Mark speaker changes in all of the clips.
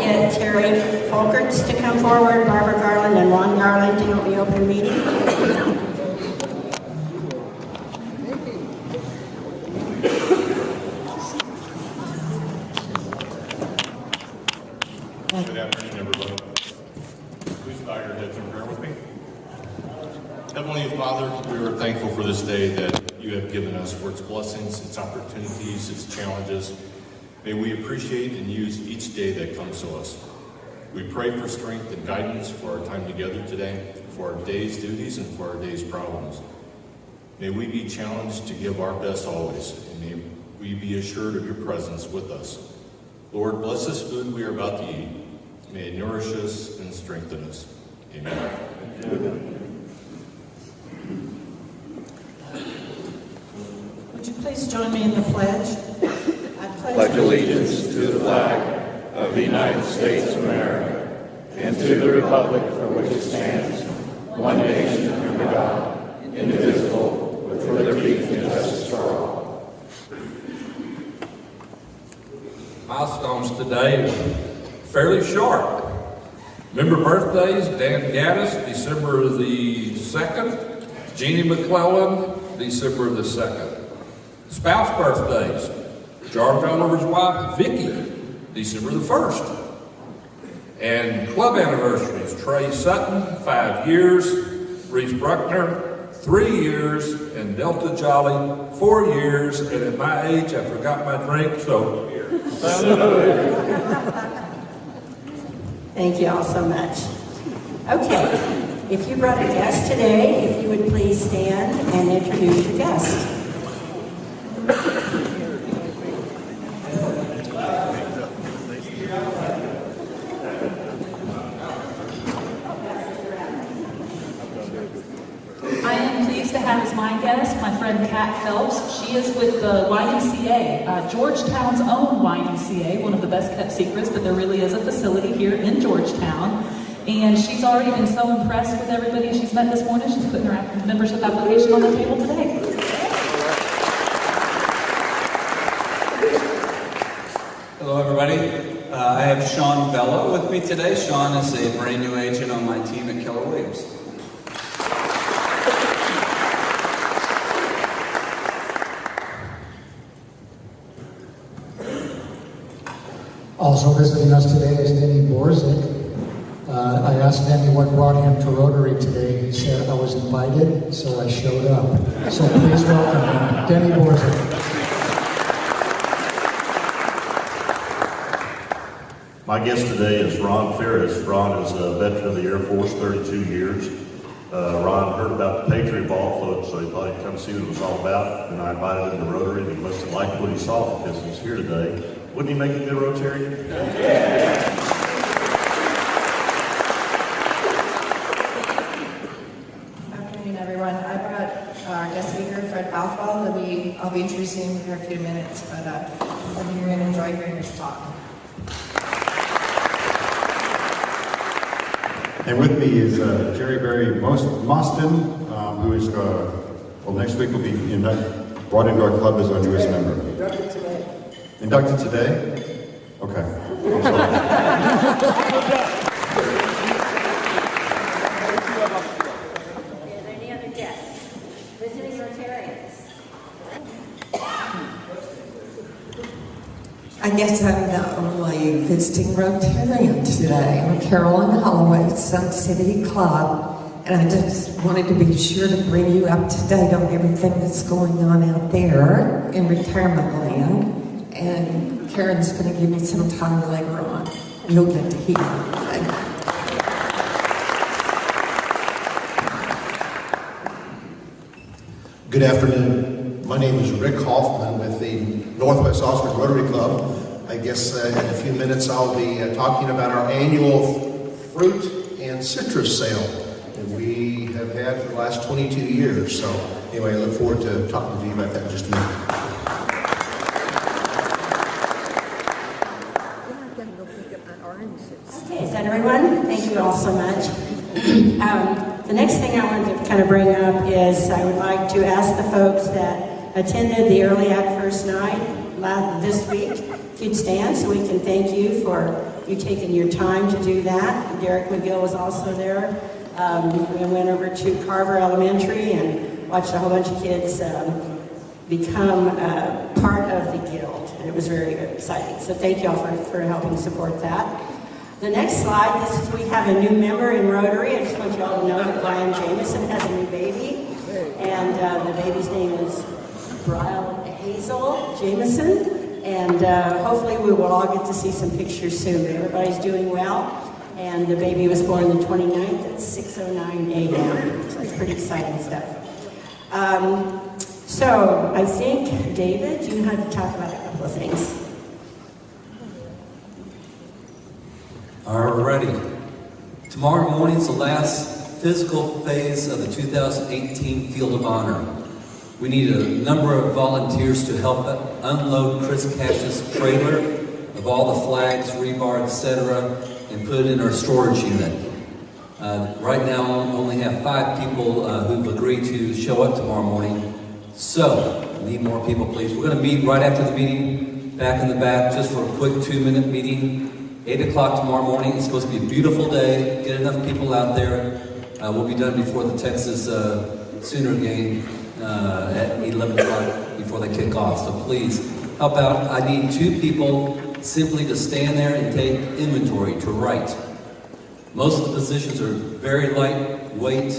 Speaker 1: get Terry Folkerts to come forward, Barbara Garland, and Ron Garland to help me open the meeting.
Speaker 2: Good afternoon, everybody. Please bow your heads in prayer with me. Heavenly Father, we are thankful for this day that you have given us, for its blessings, its opportunities, its challenges. May we appreciate and use each day that comes to us. We pray for strength and guidance for our time together today, for our day's duties and for our day's problems. May we be challenged to give our best always, and may we be assured of your presence with us. Lord, bless this food we are about to eat. May it nourish us and strengthen us. Amen.
Speaker 1: Would you please join me in the pledge? I
Speaker 3: pledge allegiance to the flag of the United States of America and to the republic for which it stands, one nation under God, indivisible, with liberty and justice for all.
Speaker 4: Milestones today, fairly short. Remember birthdays: Dan Gaddis, December the 2nd. Jeannie McClellan, December the 2nd. Spouse birthdays: George Oliver's wife, Vicky, December the 1st. And club anniversaries: Trey Sutton, 5 years, Reese Bruckner, 3 years, and Delta Jolly, 4 years. And at my age, I forgot my drink, so here.
Speaker 1: Thank you all so much. Okay, if you brought a guest today, if you would please stand and introduce your guest.
Speaker 5: I am pleased to have as my guest my friend Kat Phelps. She is with the YMCA, Georgetown's own YMCA, one of the best kept secrets, but there really is a facility here in Georgetown. And she's already been so impressed with everybody she's met this morning, she's putting her membership application on the table today.
Speaker 6: Hello, everybody. I have Sean Bella with me today. Sean is a brand new agent on my team at Keller Williams.
Speaker 7: Also visiting us today is Denny Borzik. I asked Denny what brought him to Rotary today. He said, I was invited, so I showed up. So please welcome him, Denny Borzik.
Speaker 8: My guest today is Ron Ferris. Ron is a veteran of the Air Force, 32 years. Ron heard about the Patriot Ball float, so he thought he'd come see what it was all about, and I invited him to Rotary, and he must have liked what he saw because he's here today. Wouldn't he make a good Rotarian? Yeah.
Speaker 9: Good afternoon, everyone. I brought our guest speaker, Fred Bothwell. I'll be introducing him for a few minutes, but I think you're going to enjoy hearing his talk.
Speaker 10: And with me is Jerry Barry Mostyn, who is, next week will be brought into our club as our newest member.
Speaker 9: Inducted today.
Speaker 10: Inducted today? Okay. I'm sorry.
Speaker 1: Is there any other guests? Visiting Rotarians?
Speaker 11: I guess I'm the only visiting Rotarian today. I'm Carolyn Holloway, Sun City Club, and I just wanted to be sure to bring you up to date on everything that's going on out there in retirement land. And Karen's going to give me some time later on. You'll get to hear. Thank you.
Speaker 12: Good afternoon. My name is Rick Hoffman with the Northwest Oxford Rotary Club. I guess in a few minutes I'll be talking about our annual fruit and citrus sale that we have had for the last 22 years. So anyway, I look forward to talking to you about that in just a minute.
Speaker 1: Okay, is that everyone? Thank you all so much. The next thing I wanted to kind of bring up is I would like to ask the folks that attended the Early Act First Night this week, if you'd stand so we can thank you for you taking your time to do that. Derek McGill was also there. We went over to Carver Elementary and watched a whole bunch of kids become part of the guild. And it was very, very exciting. So thank you all for helping support that. The next slide, we have a new member in Rotary. I just want you all to know that Brian Jameson has a new baby. And the baby's name is Brian Hazel Jameson. And hopefully we will all get to see some pictures soon. Everybody's doing well. And the baby was born the 29th at 6:09 a.m. So that's pretty exciting stuff. So I think, David, you had to talk about a couple of things.
Speaker 6: Alrighty. Tomorrow morning is the last physical phase of the 2018 Field of Honor. We need a number of volunteers to help unload Chris Cash's trailer of all the flags, rebar, etc., and put it in our storage unit. Right now, we only have 5 people who've agreed to show up tomorrow morning. So, I need more people, please. We're going to meet right after the meeting, back in the back, just for a quick 2-minute meeting. 8 o'clock tomorrow morning. It's supposed to be a beautiful day. Get enough people out there. We'll be done before the Texas Sooner game at 11 o'clock before they kick off. So please help out. I need 2 people simply to stand there and take inventory, to write. Most of the positions are very lightweight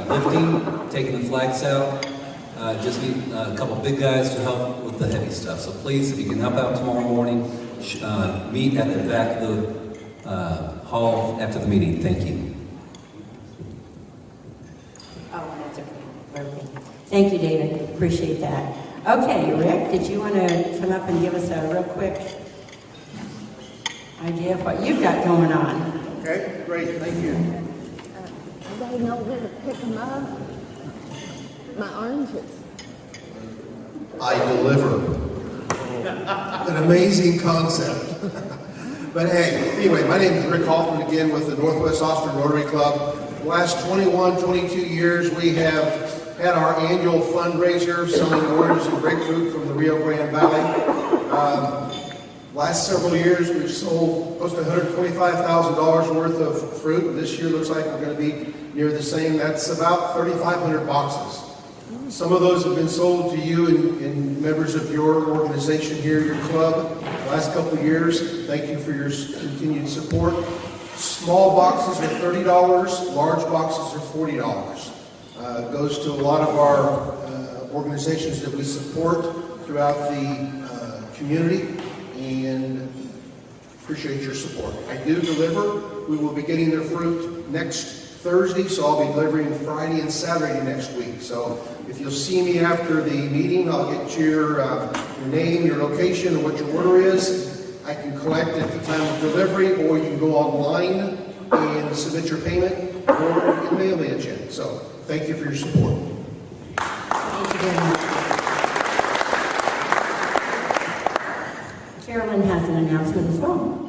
Speaker 6: lifting, taking the flags out. Just need a couple big guys to help with the heavy stuff. So please, if you can help out tomorrow morning, meet at the back of the hall after the meeting. Thank you.
Speaker 1: Oh, that's okay. Thank you, David. Appreciate that. Okay, Rick, did you want to come up and give us a real quick idea of what you've got going on?
Speaker 12: Okay, great, thank you.
Speaker 13: They know where to pick them up. My oranges.
Speaker 12: I deliver. An amazing concept. But hey, anyway, my name is Rick Hoffman again with the Northwest Austin Rotary Club. The last 21, 22 years we have had our annual fundraiser selling oranges and grapefruit from the Rio Grande Valley. Last several years we've sold close to $125,000 worth of fruit. This year looks like we're going to be near the same. That's about 3,500 boxes. Some of those have been sold to you and members of your organization here, your club, the last couple of years. Thank you for your continued support. Small boxes are $30, large boxes are $40. It goes to a lot of our organizations that we support throughout the community, and appreciate your support. I do deliver. We will be getting their fruit next Thursday, so I'll be delivering Friday and Saturday next week. So if you'll see me after the meeting, I'll get your name, your location, and what your order is. I can collect at the time of delivery, or you can go online and submit your payment, or you can mail me a check. So thank you for your support.
Speaker 1: Thank you very much. Carolyn has an announcement as well.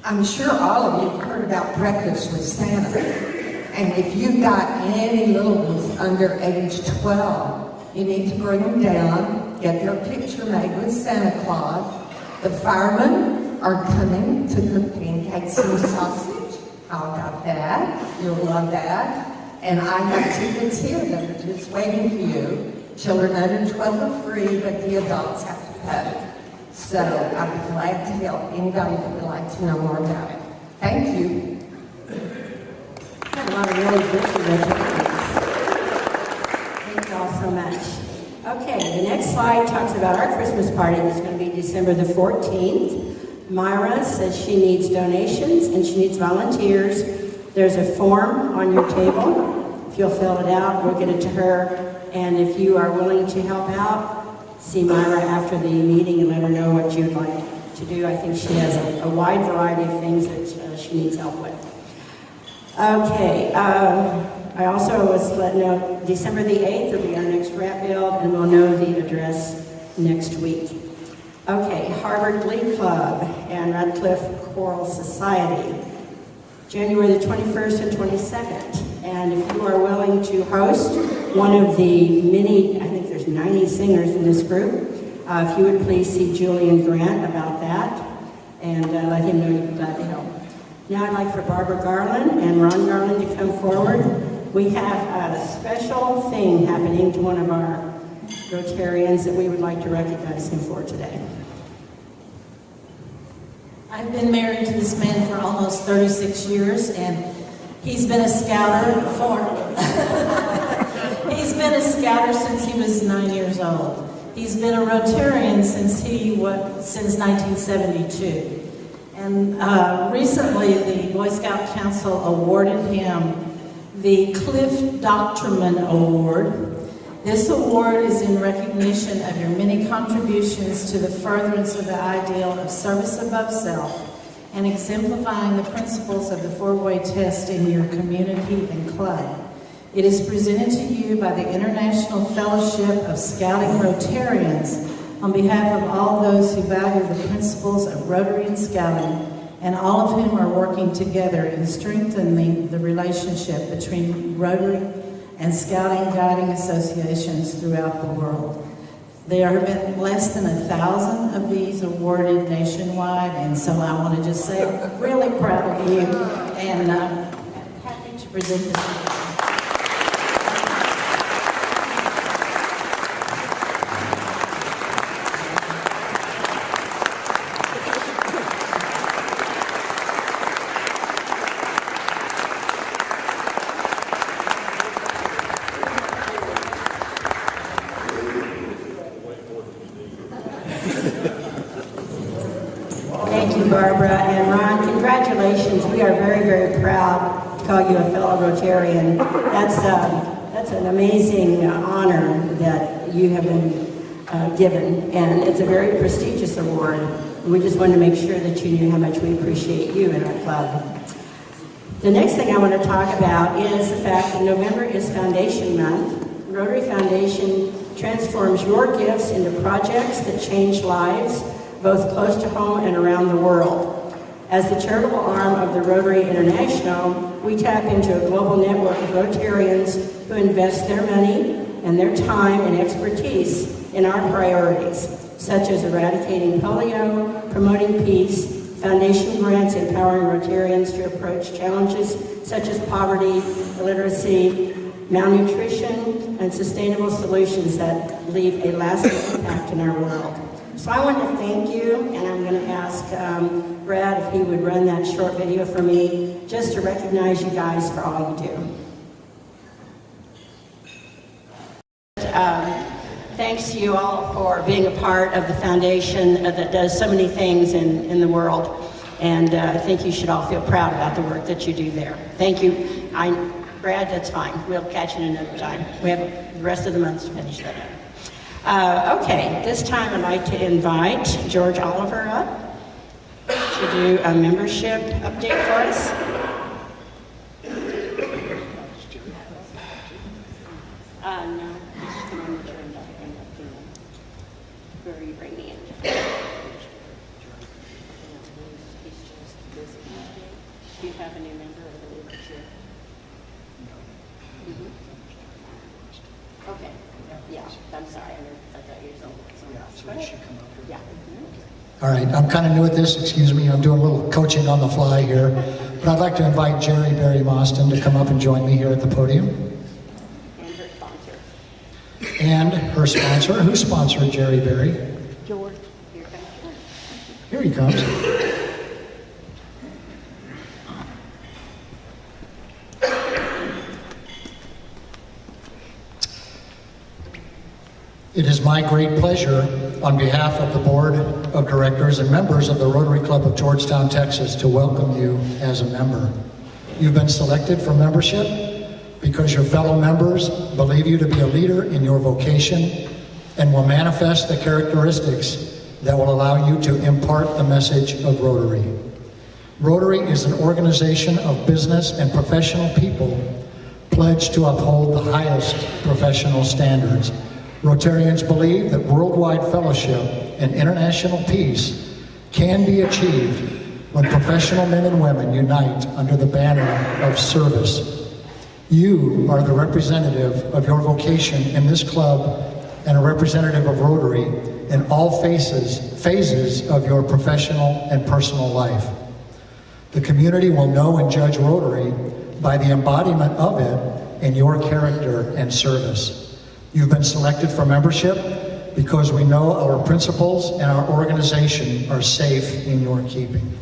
Speaker 11: I'm sure all of you have heard about Breakfast with Santa. And if you've got any little ones under age 12, you need to bring them down, get their picture made with Santa Claus. The firemen are coming to cook pancakes and sausage. How about that? You'll love that. And I have tickets here that are just waiting for you. Children under 12 are free, but the adults have to pay. So I'd be glad to help anybody that would like to know more about it. Thank you.
Speaker 1: Got a lot of really good recommendations. Thank you all so much. Okay, the next slide talks about our Christmas party that's going to be December the 14th. Myra says she needs donations and she needs volunteers. There's a form on your table. If you'll fill it out, we'll get it to her. And if you are willing to help out, see Myra after the meeting and let her know what you'd like to do. I think she has a wide variety of things that she needs help with. Okay, I also was letting know December the 8th will be our next wrap build, and we'll know the address next week. Okay, Harvard Glee Club and Radcliffe Choral Society, January the 21st and 22nd. And if you are willing to host one of the many, I think there's 90 singers in this group, if you would please see Julian Grant about that. and let him know you're glad to help. Now I'd like for Barbara Garland and Ron Garland to come forward. We have a special thing happening to one of our Rotarians that we would like to recognize him for today.
Speaker 14: I've been married to this man for almost 36 years, and he's been a scouter he's been a scouter since he was 9 years old. He's been a Rotarian since 1972. And recently, the Boy Scout Council awarded him the Cliff Doctorman Award. This award is in recognition of your many contributions to the furtherance of the ideal of service above self and exemplifying the principles of the four-way test in your community and club. It is presented to you by the International Fellowship of Scouting Rotarians on behalf of all those who value the principles of Rotary and Scouting, and all of whom are working together in strengthening the relationship between Rotary and Scouting guiding associations throughout the world. There have been less than 1,000 of these awarded nationwide, and so I want to just say I'm really proud of you, and I'm happy to present this to you.
Speaker 1: Barbara and Ron, congratulations. We are very, very proud to call you a fellow Rotarian. That's an amazing honor that you have been given, and it's a very prestigious award. We just wanted to make sure that you knew how much we appreciate you in our club. The next thing I want to talk about is the fact that November is Foundation Month. Rotary Foundation transforms your gifts into projects that change lives, both close to home and around the world. As the charitable arm of the Rotary International, we tap into a global network of Rotarians who invest their money and their time and expertise in our priorities, such as eradicating polio, promoting peace, foundation grants empowering Rotarians to approach challenges such as poverty, illiteracy, malnutrition, and sustainable solutions that leave a lasting impact in our world. So I want to thank you, and I'm going to ask Brad if he would run that short video for me, just to recognize you guys for all you do. Thanks to you all for being a part of the foundation that does so many things in the world, and I think you should all feel proud about the work that you do there. Thank you. Brad, that's fine. We'll catch you another time. We have the rest of the month to finish that up. Okay, this time I'd like to invite George Oliver up to do a membership update for us. No, he's just going to where are you bringing me in? He's just busy. Do you have a new member of the leadership? Mm-hmm. Okay. Yeah, I'm sorry. I thought you were someone else. So she come up here? Yeah.
Speaker 7: All right, I'm kind of new at this, excuse me. I'm doing a little coaching on the fly here. But I'd like to invite Jerry Berry Mostyn to come up and join me here at the podium.
Speaker 1: And her sponsor.
Speaker 7: And her sponsor. Who sponsored Jerry Berry?
Speaker 1: George. Here comes George.
Speaker 7: Here he comes. It is my great pleasure, on behalf of the Board of Directors and members of the Rotary Club of Georgetown, Texas, to welcome you as a member. You've been selected for membership because your fellow members believe you to be a leader in your vocation and will manifest the characteristics that will allow you to impart the message of Rotary. Rotary is an organization of business and professional people pledged to uphold the highest professional standards. Rotarians believe that worldwide fellowship and international peace can be achieved when professional men and women unite under the banner of service. You are the representative of your vocation in this club and a representative of Rotary in all phases phases of your professional and personal life. The community will know and judge Rotary by the embodiment of it in your character and service. You've been selected for membership because we know our principles and our organization are safe in your keeping.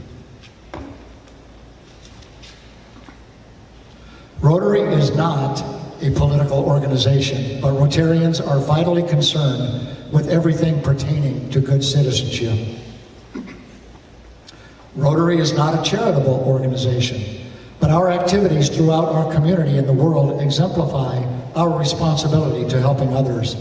Speaker 7: Rotary is not a political organization, but Rotarians are vitally concerned with everything pertaining to good citizenship. Rotary is not a charitable organization, but our activities throughout our community and the world exemplify our responsibility to helping others.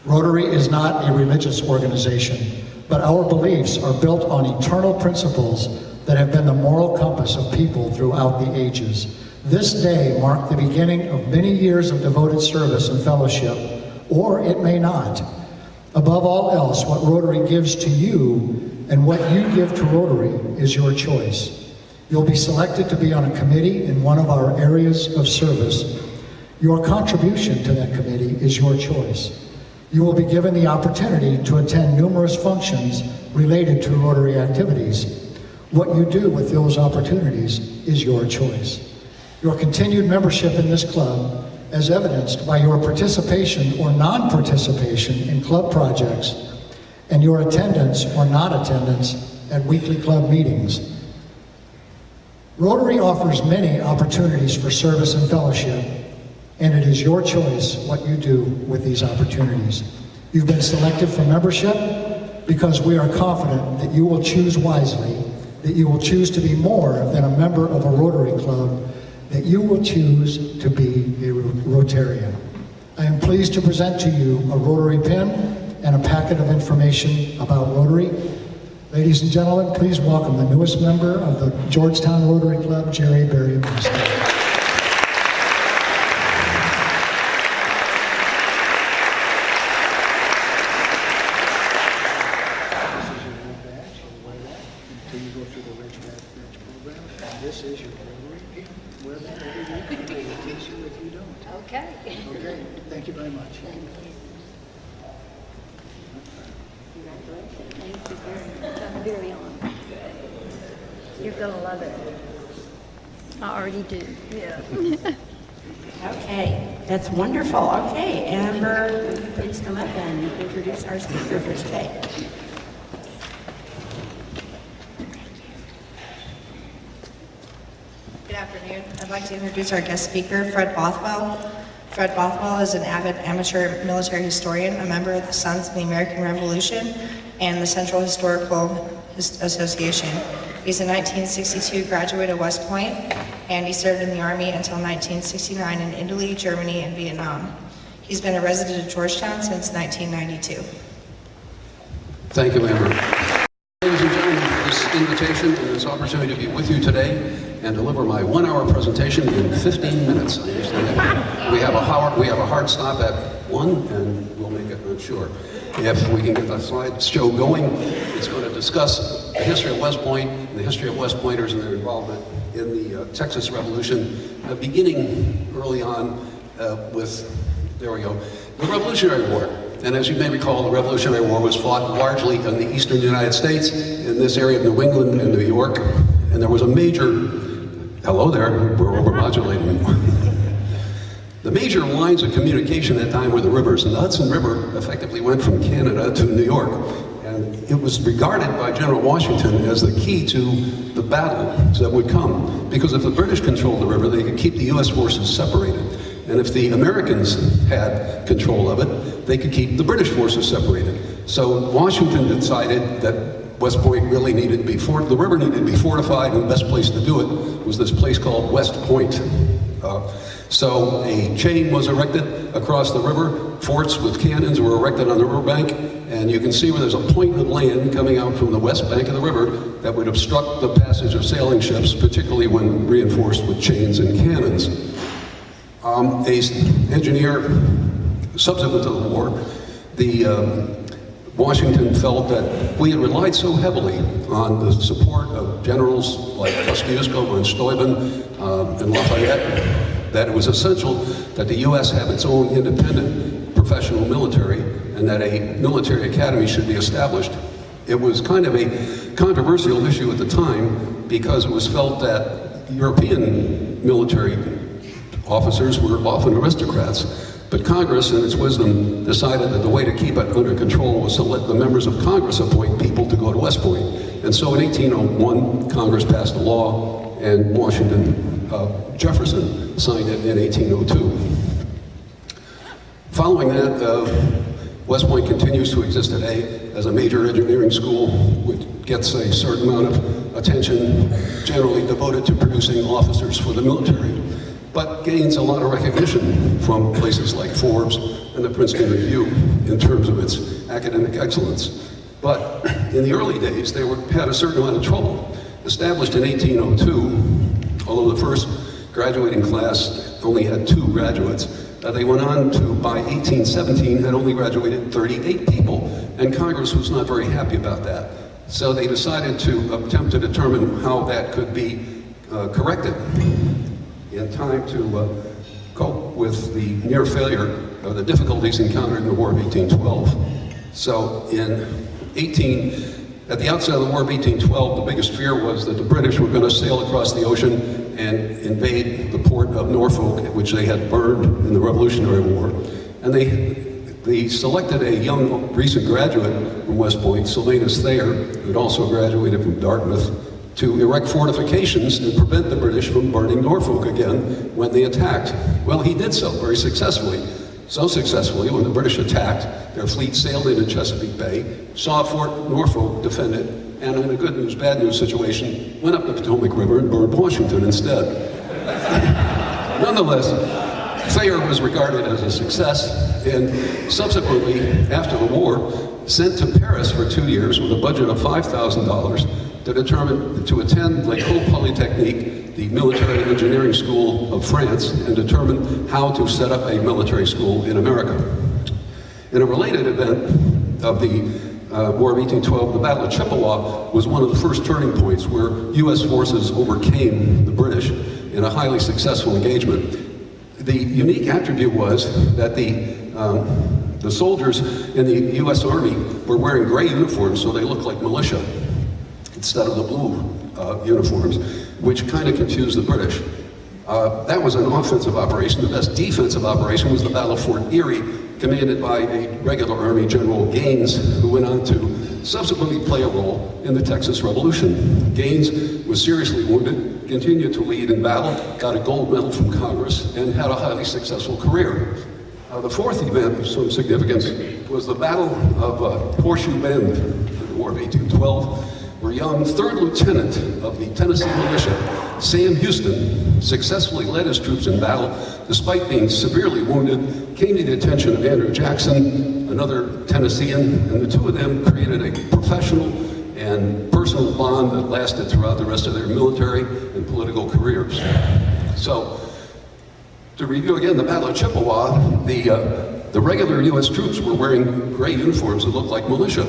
Speaker 7: Rotary is not a religious organization, but our beliefs are built on eternal principles that have been the moral compass of people throughout the ages. This day marked the beginning of many years of devoted service and fellowship, or it may not. Above all else, what Rotary gives to you and what you give to Rotary is your choice. You'll be selected to be on a committee in one of our areas of service. Your contribution to that committee is your choice. You will be given the opportunity to attend numerous functions related to Rotary activities. What you do with those opportunities is your choice. Your continued membership in this club, as evidenced by your participation or non-participation in club projects, and your attendance or non-attendance at weekly club meetings. Rotary offers many opportunities for service and fellowship, and it is your choice what you do with these opportunities. You've been selected for membership because we are confident that you will choose wisely, that you will choose to be more than a member of a Rotary club, that you will choose to be a Rotarian. I am pleased to present to you a Rotary pin and a packet of information about Rotary. Ladies and gentlemen, please welcome the newest member of the Georgetown Rotary Club, Jerry Dreibelbis.
Speaker 13: Okay.
Speaker 7: Okay, thank you very much.
Speaker 13: Congratulations. Thank you very much. You're going to love it. I already do. Yeah.
Speaker 1: Okay, that's wonderful. Okay, Amber, will you please come up and introduce our speaker for today?
Speaker 9: Good afternoon. I'd like to introduce our guest speaker, Fred Bothwell. Fred Bothwell is an avid amateur military historian, a member of the Sons of the American Revolution and the Central Historical Association. He's a 1962 graduate of West Point, and he served in the Army until 1969 in Italy, Germany, and Vietnam. He's been a resident of Georgetown since 1992.
Speaker 15: Thank you, Amber. Ladies and gentlemen, for this invitation and this opportunity to be with you today and deliver my 1-hour presentation in 15 minutes. I understand we have a hard stop at 1, and we'll make it, I'm sure. If we can get the slideshow going, it's going to discuss the history of West Point and the history of West Pointers and their involvement in the Texas Revolution, beginning early on with, there we go, the Revolutionary War. And as you may recall, the Revolutionary War was fought largely in the eastern United States, in this area of New England and New York. And there was a major, hello there, we're overmodulating. The major lines of communication at that time were the rivers, and the Hudson River effectively went from Canada to New York. And it was regarded by General Washington as the key to the battles that would come. Because if the British controlled the river, they could keep the US forces separated. And if the Americans had control of it, they could keep the British forces separated. So Washington decided that West Point really needed to be the river needed to be fortified, and the best place to do it was this place called West Point. So a chain was erected across the river, forts with cannons were erected on the riverbank, and you can see where there's a point of land coming out from the west bank of the river that would obstruct the passage of sailing ships, particularly when reinforced with chains and cannons. An engineer, subsequent to the war, Washington felt that we had relied so heavily on the support of generals like Kosciuszko, von Steuben, and Lafayette, that it was essential that the U.S. have its own independent professional military and that a military academy should be established. It was kind of a controversial issue at the time because it was felt that European military officers were often aristocrats. But Congress, in its wisdom, decided that the way to keep it under control was to let the members of Congress appoint people to go to West Point. And so in 1801, Congress passed a law, and Jefferson signed it in 1802. Following that, West Point continues to exist today as a major engineering school, which gets a certain amount of attention, generally devoted to producing officers for the military, but gains a lot of recognition from places like Forbes and the Princeton Review in terms of its academic excellence. But in the early days, they had a certain amount of trouble. Established in 1802, although the first graduating class only had 2 graduates, they went on to, by 1817, had only graduated 38 people, and Congress was not very happy about that. So they decided to attempt to determine how that could be corrected in time to cope with the near failure of the difficulties encountered in the War of 1812. So at the outset of the War of 1812, the biggest fear was that the British were going to sail across the ocean and invade the port of Norfolk, which they had burned in the Revolutionary War. And they selected a young recent graduate from West Point, Sylvanus Thayer, who had also graduated from Dartmouth, to erect fortifications and prevent the British from burning Norfolk again when they attacked. Well, he did so very successfully. So successfully, when the British attacked, their fleet sailed into Chesapeake Bay, saw Fort Norfolk defended, and in a good news, bad news situation, went up the Potomac River and burned Washington instead. Nonetheless, Thayer was regarded as a success, and subsequently, after the war, sent to Paris for 2 years with a budget of $5,000 to attend L'École Polytechnique, the military engineering school of France, and determine how to set up a military school in America. In a related event of the War of 1812, the Battle of Chippewa was one of the first turning points where U.S. forces overcame the British in a highly successful engagement. The unique attribute was that the soldiers in the U.S. Army were wearing gray uniforms, so they looked like militia, instead of the blue uniforms, which kind of confused the British. That was an offensive operation. The best defensive operation was the Battle of Fort Erie, commanded by a regular Army General Gaines, who went on to subsequently play a role in the Texas Revolution. Gaines was seriously wounded, continued to lead in battle, got a gold medal from Congress, and had a highly successful career. The fourth event of some significance was the Battle of Horseshoe Bend in the War of 1812, where young 3rd Lieutenant of the Tennessee Militia, Sam Houston, successfully led his troops in battle, despite being severely wounded, came to the attention of Andrew Jackson, another Tennessean, and the two of them created a professional and personal bond that lasted throughout the rest of their military and political careers. So, to review again the Battle of Chippewa, the regular U.S. troops were wearing gray uniforms that looked like militia.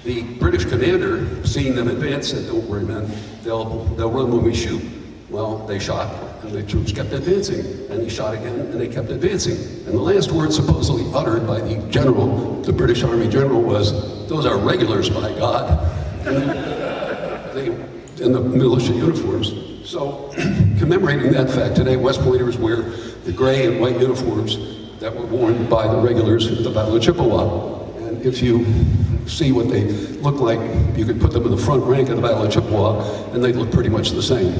Speaker 15: The British commander, seeing them advance, said, "Don't worry, men, they'll run when we shoot." Well, they shot, and the troops kept advancing, and he shot again, and they kept advancing. And the last word supposedly uttered by the general, the British Army general, was, "Those are regulars, by God." And they in the militia uniforms. So, commemorating that fact, today West Pointers wear the gray and white uniforms that were worn by the regulars at the Battle of Chippewa. And if you see what they look like, you could put them in the front rank of the Battle of Chippewa, and they'd look pretty much the same.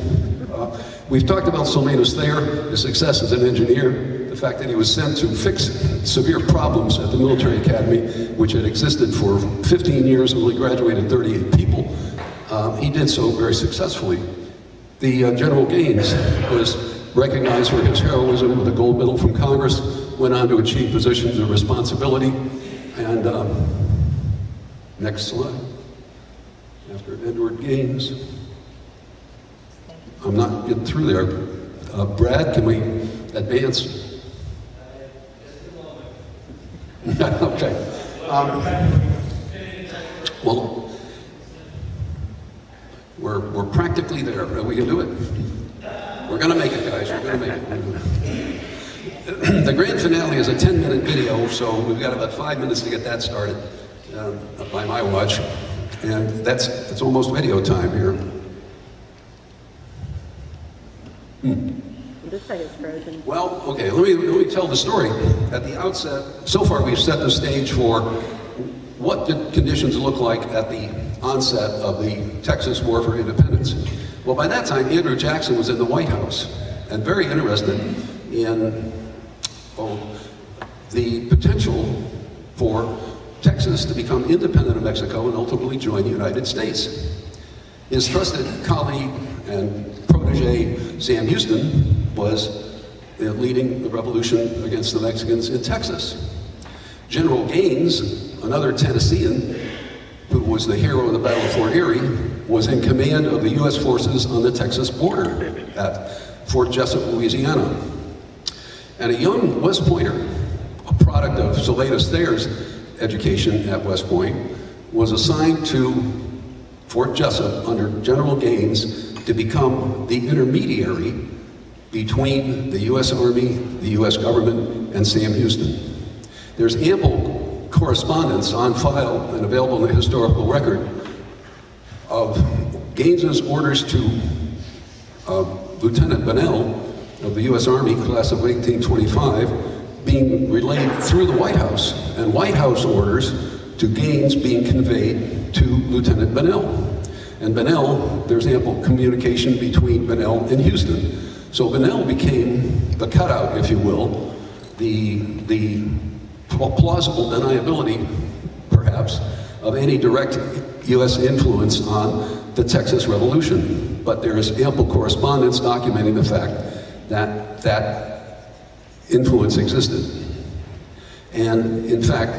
Speaker 15: We've talked about Sylvanus Thayer, his success as an engineer, the fact that he was sent to fix severe problems at the military academy, which had existed for 15 years and only graduated 38 people. He did so very successfully. The General Gaines was recognized for his heroism with a gold medal from Congress, went on to achieve positions of responsibility, and next slide. After Edward Gaines. I'm not getting through there. Brad, can we advance? Okay. Well, we're practically there. We can do it. We're going to make it, guys. We're going to make it. the grand finale is a 10-minute video, so we've got about 5 minutes to get that started by my watch. And it's almost video time here.
Speaker 13: Looks like it's frozen.
Speaker 15: Well, okay, let me tell the story. At the outset, so far we've set the stage for what did conditions look like at the onset of the Texas War for Independence. Well, by that time, Andrew Jackson was in the White House and very interested in the potential for Texas to become independent of Mexico and ultimately join the United States. His trusted colleague and protege, Sam Houston, was leading the revolution against the Mexicans in Texas. General Gaines, another Tennessean, who was the hero of the Battle of Fort Erie, was in command of the U.S. forces on the Texas border at Fort Jessup, Louisiana. And a young West Pointer, a product of Sylvanus Thayer's education at West Point, was assigned to Fort Jessup under General Gaines to become the intermediary between the U.S. Army, the U.S. government, and Sam Houston. There's ample correspondence on file and available in the historical record of Gaines's orders to Lieutenant Bonnell of the U.S. Army, class of 1825, being relayed through the White House, and White House orders to Gaines being conveyed to Lieutenant Bonnell. And Bonnell, there's ample communication between Bonnell and Houston. So Bonnell became the cutout, if you will, the plausible deniability, perhaps, of any direct U.S. influence on the Texas Revolution. But there is ample correspondence documenting the fact that that influence existed. And in fact,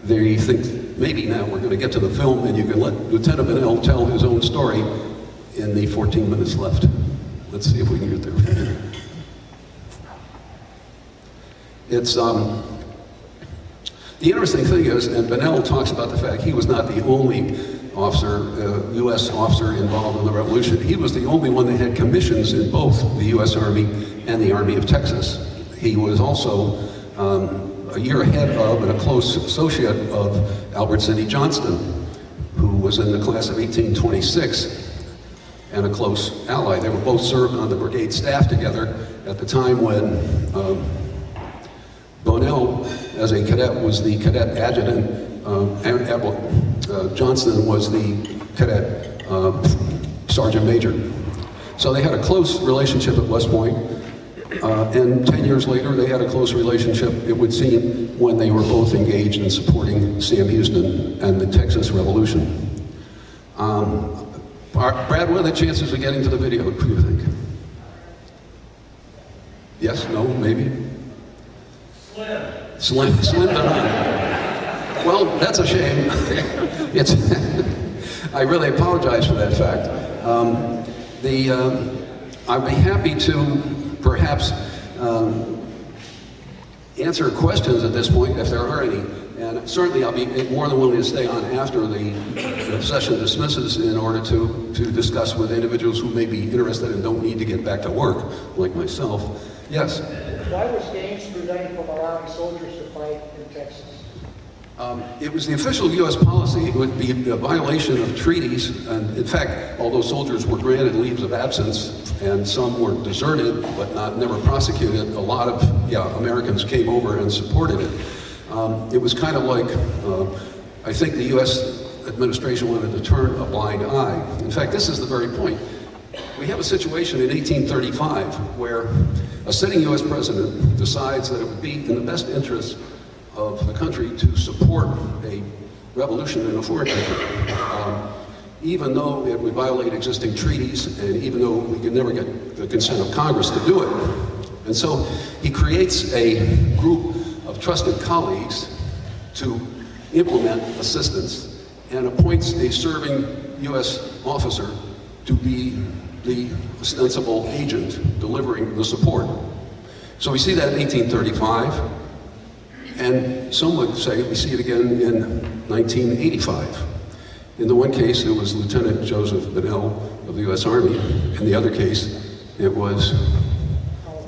Speaker 15: they think maybe now we're going to get to the film and you can let Lieutenant Bonnell tell his own story in the 14 minutes left. Let's see if we can get there. It's, the interesting thing is, and Bonnell talks about the fact he was not the only officer, U.S. officer involved in the revolution. He was the only one that had commissions in both the U.S. Army and the Army of Texas. He was also a year ahead of and a close associate of Albert Sidney Johnston, who was in the class of 1826 and a close ally. They were both served on the brigade staff together at the time when Bonnell, as a cadet, was the cadet adjutant. Johnston was the cadet sergeant major. So they had a close relationship at West Point, and 10 years later they had a close relationship, it would seem, when they were both engaged in supporting Sam Houston and the Texas Revolution. Brad, what are the chances of getting to the video, what do you think? Yes, no, maybe? Slim to none. Well, that's a shame. I really apologize for that fact. I'd be happy to perhaps answer questions at this point if there are any. And certainly I'll be more than willing to stay on after the session dismisses in order to discuss with individuals who may be interested and don't need to get back to work, like myself. Yes?
Speaker 16: Why was Gaines prevented from allowing soldiers to fight in Texas?
Speaker 15: It was the official U.S. policy. It would be a violation of treaties. And in fact, although soldiers were granted leaves of absence and some were deserted but never prosecuted, a lot of Americans came over and supported it. It was kind of like, I think the U.S. administration wanted to turn a blind eye. In fact, this is the very point. We have a situation in 1835 where a sitting U.S. president decides that it would be in the best interest of the country to support a revolution in a foreign country, even though it would violate existing treaties and even though we could never get the consent of Congress to do it. And so he creates a group of trusted colleagues to implement assistance and appoints a serving U.S. officer to be the ostensible agent delivering the support. So we see that in 1835, and some would say we see it again in 1985. In the one case, it was Lieutenant Joseph Bonnell of the U.S. Army. In the other case, it was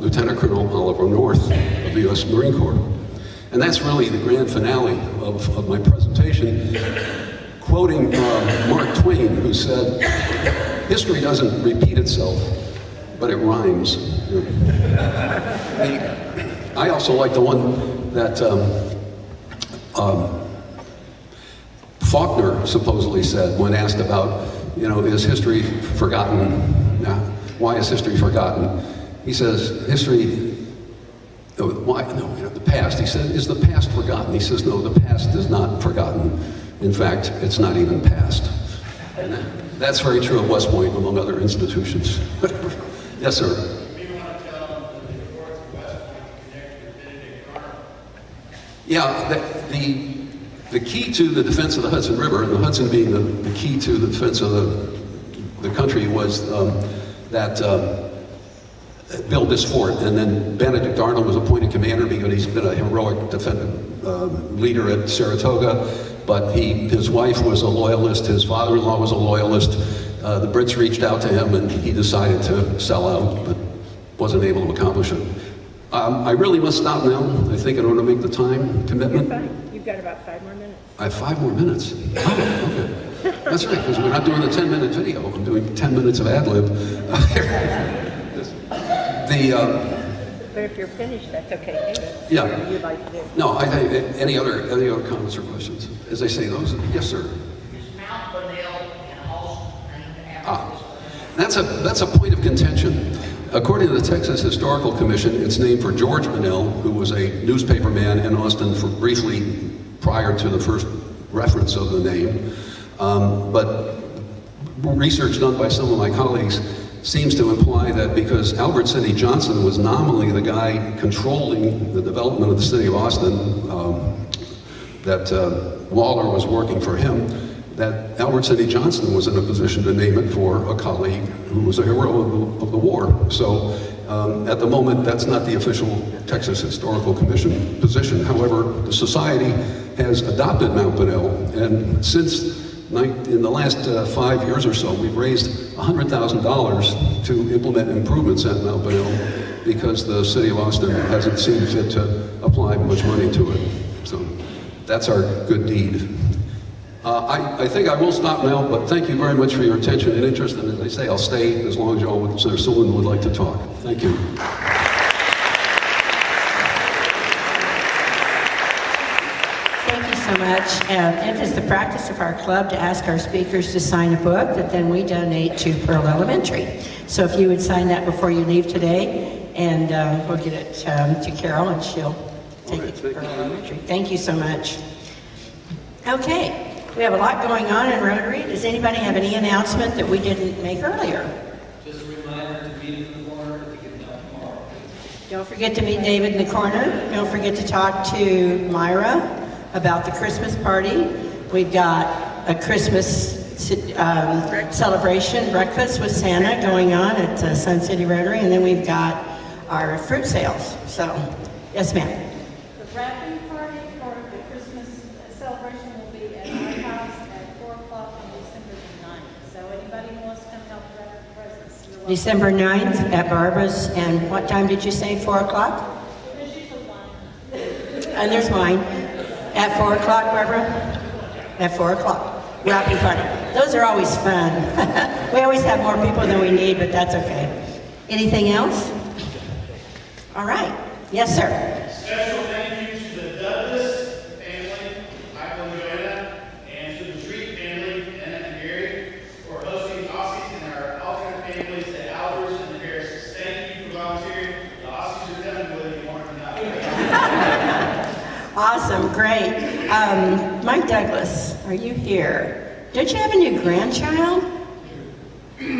Speaker 15: Lieutenant Colonel Oliver North of the U.S. Marine Corps. And that's really the grand finale of my presentation, quoting Mark Twain, who said, "History doesn't repeat itself, but it rhymes." I also like the one that Faulkner supposedly said when asked about, is history forgotten? Why is history forgotten? He says, the past. He said, is the past forgotten? He says, no, the past is not forgotten. In fact, it's not even past. And that's very true of West Point, among other institutions. Yes, sir. Yeah, the key to the defense of the Hudson River, and the Hudson being the key to the defense of the country, was that build this fort. And then Benedict Arnold was appointed commander because he's been a heroic leader at Saratoga. But his wife was a loyalist, his father-in-law was a loyalist. The Brits reached out to him and he decided to sell out, but wasn't able to accomplish it. I really must stop now. I think in order to make the time commitment.
Speaker 13: You're fine. You've got about 5 more minutes.
Speaker 15: I have 5 more minutes. Oh, okay. That's right, because we're not doing a 10-minute video. I'm doing 10 minutes of ad-lib.
Speaker 13: But if you're finished, that's okay.
Speaker 15: Yeah.
Speaker 13: Whatever you'd like to do.
Speaker 15: No, any other comments or questions? As I say, those. Yes, sir.
Speaker 17: Is Mount Bonnell and Austin named after this?
Speaker 15: That's a point of contention. According to the Texas Historical Commission, it's named for George Bonnell, who was a newspaper man in Austin for briefly prior to the first reference of the name. But research done by some of my colleagues seems to imply that because Albert Sidney Johnson was nominally the guy controlling the development of the city of Austin, that Waller was working for him, that Albert Sidney Johnson was in a position to name it for a colleague who was a hero of the war. So at the moment, that's not the official Texas Historical Commission position. However, the society has adopted Mount Bonnell, and in the last 5 years or so, we've raised $100,000 to implement improvements at Mount Bonnell because the city of Austin hasn't seen fit to apply much money to it. So that's our good deed. I think I will stop now, but thank you very much for your attention and interest. And as I say, I'll stay as long as someone would like to talk. Thank you.
Speaker 1: Thank you so much. It is the practice of our club to ask our speakers to sign a book that then we donate to Pearl Elementary. So if you would sign that before you leave today, and we'll get it to Carol, and she'll take it to Pearl Elementary. Thank you so much. Okay. We have a lot going on in Rotary. Does anybody have any announcement that we didn't make earlier?
Speaker 6: Just a reminder to meet in the corner to get done tomorrow.
Speaker 1: Don't forget to meet David in the corner. Don't forget to talk to Myra about the Christmas party. We've got a Christmas celebration breakfast with Santa going on at Sun City Rotary, and then we've got our fruit sales. So, yes, ma'am.
Speaker 18: The wrapping party for the Christmas celebration will be at my house at 4 o'clock on December the 9th. So anybody who wants to come help wrap presents, you're welcome.
Speaker 1: December 9th at Barbara's, and what time did you say, 4 o'clock?
Speaker 18: There's usually wine.
Speaker 1: And there's wine. At 4 o'clock, Barbara? At 4 o'clock. Wrapping party. Those are always fun. We always have more people than we need, but that's okay. Anything else? All right. Yes, sir.
Speaker 19: Special thank you to the Douglas family, Michael and Joanna, and to the Street family, Anna and Gary, for hosting Aussies, and our alternate families at Albers and Harris. Thank you for volunteering. The Aussies are coming with you more than not.
Speaker 1: Awesome. Great. Mike Douglas, are you here? Don't you have a new grandchild?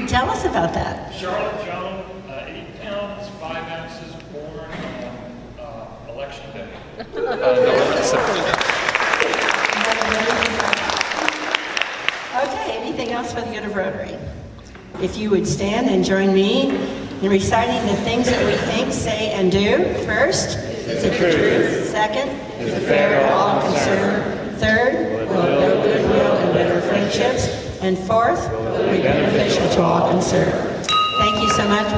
Speaker 1: Tell us about that.
Speaker 20: Charlotte Joan, 8 pounds, 5 ounces, born on election day.
Speaker 1: Okay, anything else for the good of Rotary? If you would stand and join me in reciting the things that we think, say, and do. First, is it the truth? Second, is it fair to all concerned? Third, will it build goodwill and better friendships? And fourth, will it be beneficial to all concerned? Thank you so much.